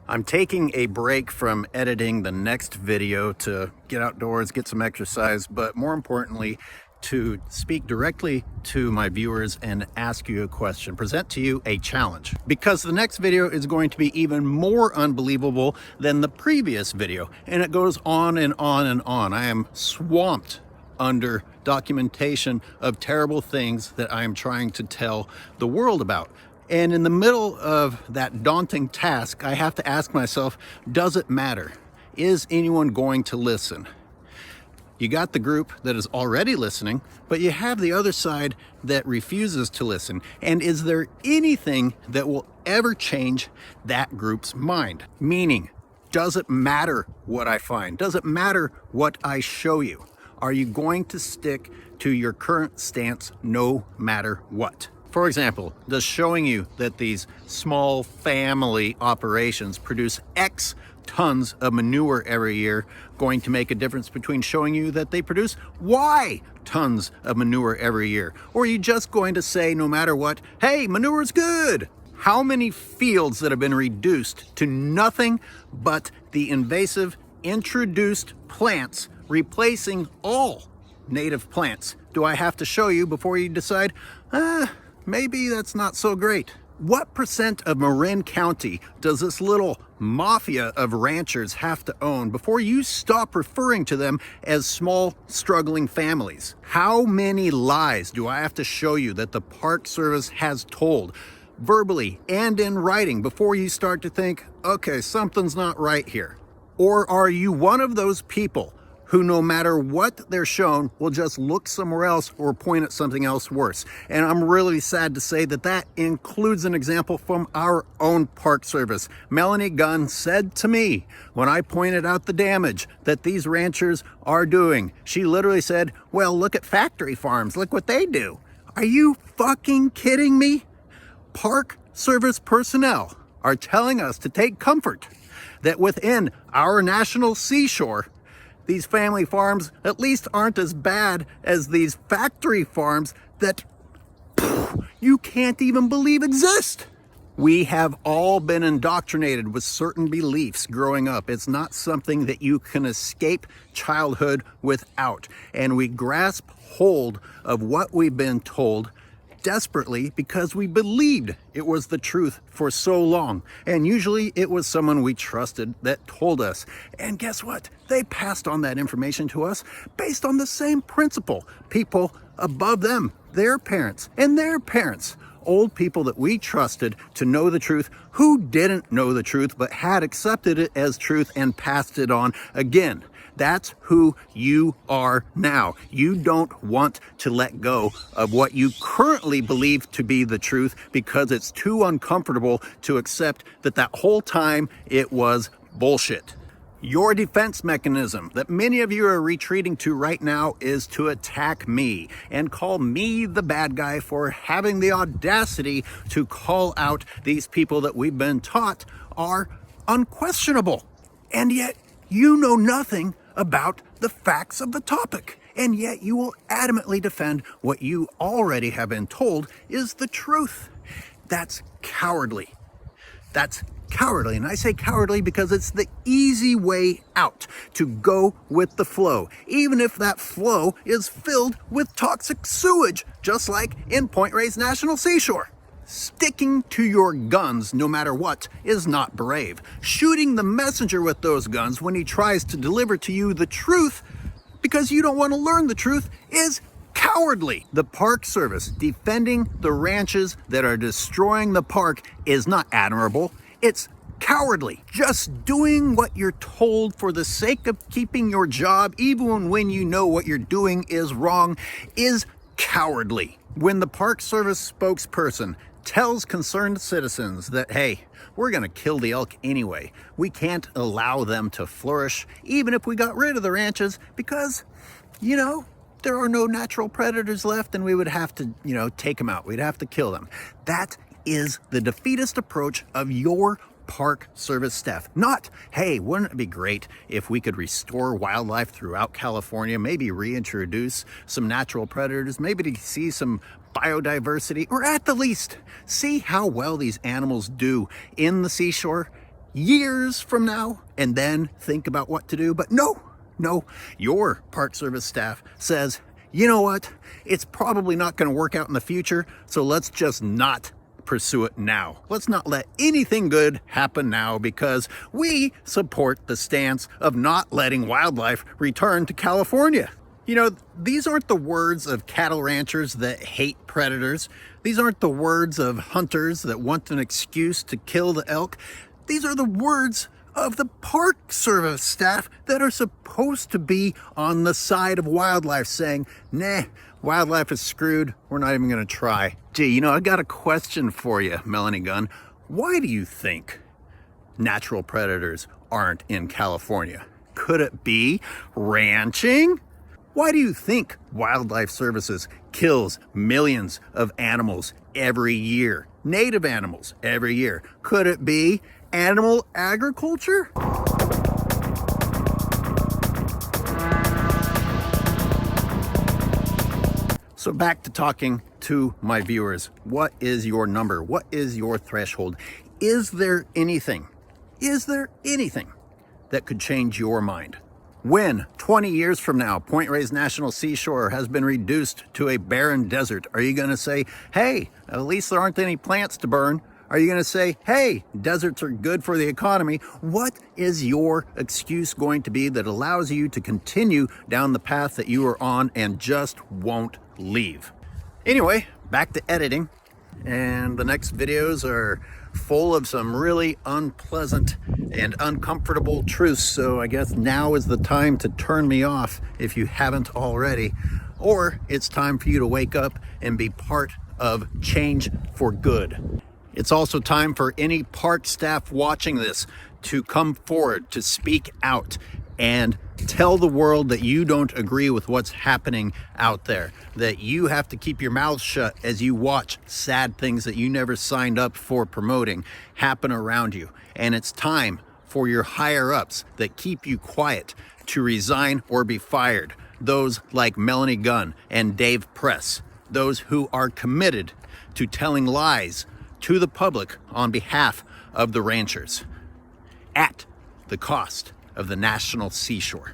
I'm taking a break from editing the next video to get outdoors, get some exercise, but more importantly, to speak directly to my viewers and ask you a question, present to you a challenge. Because the next video is going to be even more unbelievable than the previous video, and it goes on and on and on. I am swamped under documentation of terrible things that I am trying to tell the world about. And in the middle of that daunting task, I have to ask myself, does it matter? Is anyone going to listen? You got the group that is already listening, but you have the other side that refuses to listen. And is there anything that will ever change that group's mind? Meaning, does it matter what I find? Does it matter what I show you? Are you going to stick to your current stance no matter what? For example, does showing you that these small family operations produce X tons of manure every year going to make a difference between showing you that they produce Y tons of manure every year? Or are you just going to say, no matter what, hey, manure is good? How many fields that have been reduced to nothing but the invasive introduced plants replacing all native plants do I have to show you before you decide, maybe that's not so great? What percent of Marin County does this little mafia of ranchers have to own before you stop referring to them as small, struggling families? How many lies do I have to show you that the Park Service has told, verbally and in writing, before you start to think, okay, something's not right here? Or are you one of those people who, no matter what they're shown, will just look somewhere else or point at something else worse? And I'm really sad to say that that includes an example from our own Park Service. Melanie Gunn said to me, when I pointed out the damage that these ranchers are doing, she literally said, well, look at factory farms, look what they do. Are you fucking kidding me? Park Service personnel are telling us to take comfort that within our national seashore, these family farms at least aren't as bad as these factory farms that you can't even believe exist. We have all been indoctrinated with certain beliefs growing up. It's not something that you can escape childhood without. And we grasp hold of what we've been told desperately because we believed it was the truth for so long. And usually it was someone we trusted that told us. And guess what? They passed on that information to us based on the same principle. People above them, their parents and their parents, old people that we trusted to know the truth, who didn't know the truth but had accepted it as truth and passed it on again. That's who you are now. You don't want to let go of what you currently believe to be the truth because it's too uncomfortable to accept that that whole time it was bullshit. Your defense mechanism that many of you are retreating to right now is to attack me and call me the bad guy for having the audacity to call out these people that we've been taught are unquestionable. And yet you know nothing about the facts of the topic, and yet you will adamantly defend what you already have been told is the truth. That's cowardly. That's cowardly, and I say cowardly because it's the easy way out, to go with the flow, even if that flow is filled with toxic sewage, just like in Point Reyes National Seashore. Sticking to your guns no matter what is not brave. Shooting the messenger with those guns when he tries to deliver to you the truth because you don't want to learn the truth is cowardly. The Park Service defending the ranches that are destroying the park is not admirable. It's cowardly. Just doing what you're told for the sake of keeping your job, even when you know what you're doing is wrong, is cowardly. When the Park Service spokesperson tells concerned citizens that, hey, we're going to kill the elk anyway. We can't allow them to flourish, even if we got rid of the ranches, because, there are no natural predators left and we would have to, take them out. We'd have to kill them. That is the defeatist approach of your Park Service staff. Not, hey, wouldn't it be great if we could restore wildlife throughout California, maybe reintroduce some natural predators, maybe to see some biodiversity, or at the least, see how well these animals do in the seashore years from now and then think about what to do. But no, your Park Service staff says, you know what, it's probably not going to work out in the future, so let's just not pursue it now. Let's not let anything good happen now because we support the stance of not letting wildlife return to California. You know, these aren't the words of cattle ranchers that hate predators. These aren't the words of hunters that want an excuse to kill the elk. These are the words of the Park Service staff that are supposed to be on the side of wildlife, saying, nah, wildlife is screwed. We're not even going to try. Gee, you know, I got a question for you, Melanie Gunn. Why do you think natural predators aren't in California? Could it be ranching? Why do you think Wildlife Services kills millions of animals every year? Native animals every year. Could it be animal agriculture? So back to talking to my viewers. What is your number? What is your threshold? Is there anything that could change your mind? When 20 years from now, Point Reyes National Seashore has been reduced to a barren desert, are you going to say, hey, at least there aren't any plants to burn? Are you going to say, hey, deserts are good for the economy? What is your excuse going to be that allows you to continue down the path that you are on and just won't leave? Anyway, back to editing. And the next videos are full of some really unpleasant and uncomfortable truths. So I guess now is the time to turn me off if you haven't already. Or it's time for you to wake up and be part of change for good. It's also time for any park staff watching this to come forward, to speak out and tell the world that you don't agree with what's happening out there, that you have to keep your mouth shut as you watch sad things that you never signed up for promoting happen around you. And it's time for your higher ups that keep you quiet to resign or be fired. Those like Melanie Gunn and Dave Press, those who are committed to telling lies to the public on behalf of the ranchers at the cost of the national seashore.